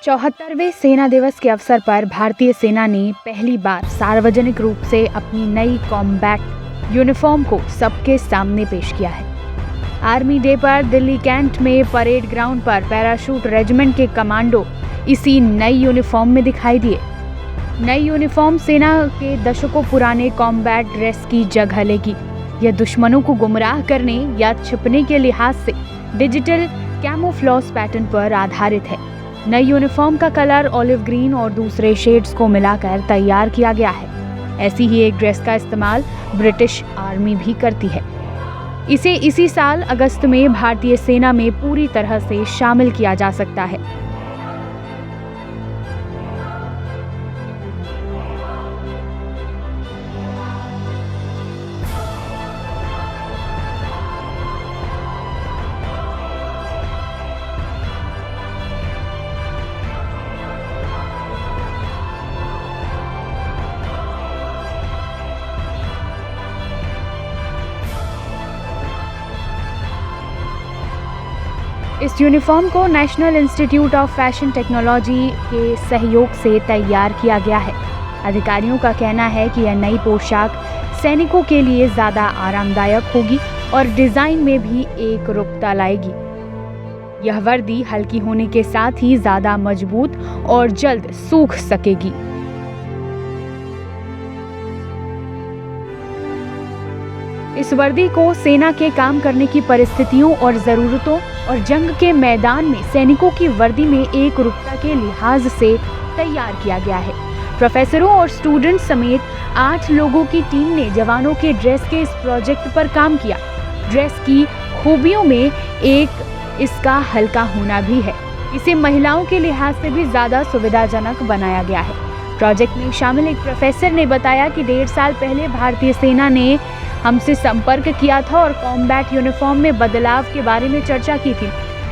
74वें सेना दिवस के अवसर पर भारतीय सेना ने पहली बार सार्वजनिक रूप से अपनी नई कॉम्बैट यूनिफॉर्म को सबके सामने पेश किया है। आर्मी डे पर दिल्ली कैंट में परेड ग्राउंड पर पैराशूट रेजिमेंट के कमांडो इसी नई यूनिफॉर्म में दिखाई दिए। नई यूनिफॉर्म सेना के दशकों पुराने कॉम्बैट ड्रेस की जगह लेगी। यह दुश्मनों को गुमराह करने या छिपने के लिहाज से डिजिटल कैमोफ्लेज पैटर्न पर आधारित है। नई यूनिफॉर्म का कलर ऑलिव ग्रीन और दूसरे शेड्स को मिलाकर तैयार किया गया है। ऐसी ही एक ड्रेस का इस्तेमाल ब्रिटिश आर्मी भी करती है। इसे इसी साल अगस्त में भारतीय सेना में पूरी तरह से शामिल किया जा सकता है। इस यूनिफॉर्म को national institute of fashion technology के सहयोग से तैयार किया गया है। अधिकारियों का कहना है कि यह नई पोशाक सैनिकों के लिए ज़्यादा आरामदायक होगी और डिज़ाइन में भी एक रूपता लाएगी। यह वर्दी हल्की होने के साथ ही ज़्यादा मजबूत और जल्द सूख सकेगी। इस वर्दी को सेना के काम करने की परिस्थितियों और ज़रूरतों और जंग के मैदान में सैनिकों की वर्दी में एक रूपता के लिहाज से तैयार किया गया है। प्रोफेसरों और स्टूडेंट्स समेत 8 लोगों की टीम ने जवानों के ड्रेस के इस प्रोजेक्ट पर काम किया। ड्रेस की खूबियों में एक इसका हल्का होना भी है। इसे महिलाओं के लिहाज से भी ज़्यादा सुविधाजनक बनाया गया है। प्रोजेक्ट में शामिल एक प्रोफेसर ने बताया कि 1.5 साल पहले भारतीय सेना ने हमसे संपर्क किया था और कॉम्बैट यूनिफॉर्म में बदलाव के बारे में चर्चा की थी।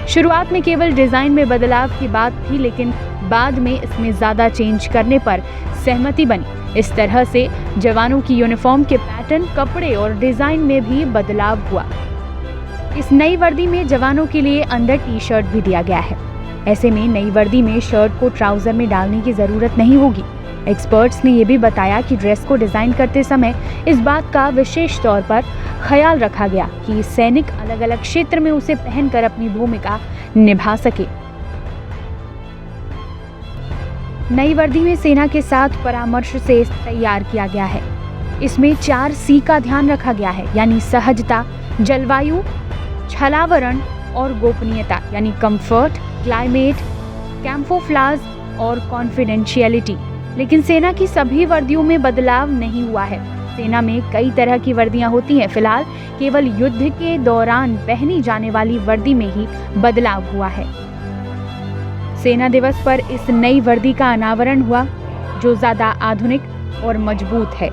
शुरुआत में केवल डिज़ाइन में बदलाव की बात थी, लेकिन बाद में इसमें ज़्यादा चेंज करने पर सहमति बनी। इस तरह से जवानों की यूनिफॉर्म के पैटर्न, कपड़े और डिज़ाइन में भी बदलाव हुआ। इस नई वर्दी में जवानों के लिए अंदर टी शर्ट भी दिया गया है। ऐसे में नई वर्दी में शर्ट को ट्राउज़र में डालने की ज़रूरत नहीं होगी। एक्सपर्ट्स ने यह भी बताया कि ड्रेस को डिज़ाइन करते समय इस बात का विशेष तौर पर ख्याल रखा गया कि सैनिक अलग अलग क्षेत्र में उसे पहनकर अपनी भूमिका निभा सके। नई वर्दी में सेना के साथ परामर्श से तैयार किया गया है। इसमें 4 C का ध्यान रखा गया है, यानी सहजता, जलवायु, छलावरण और गोपनीयता, यानी कंफर्ट, क्लाइमेट, कैमोफ्लेज और कॉन्फिडेंशियलिटी। लेकिन सेना की सभी वर्दियों में बदलाव नहीं हुआ है। सेना में कई तरह की वर्दियां होती हैं। फिलहाल केवल युद्ध के दौरान पहनी जाने वाली वर्दी में ही बदलाव हुआ है। सेना दिवस पर इस नई वर्दी का अनावरण हुआ, जो ज़्यादा आधुनिक और मजबूत है।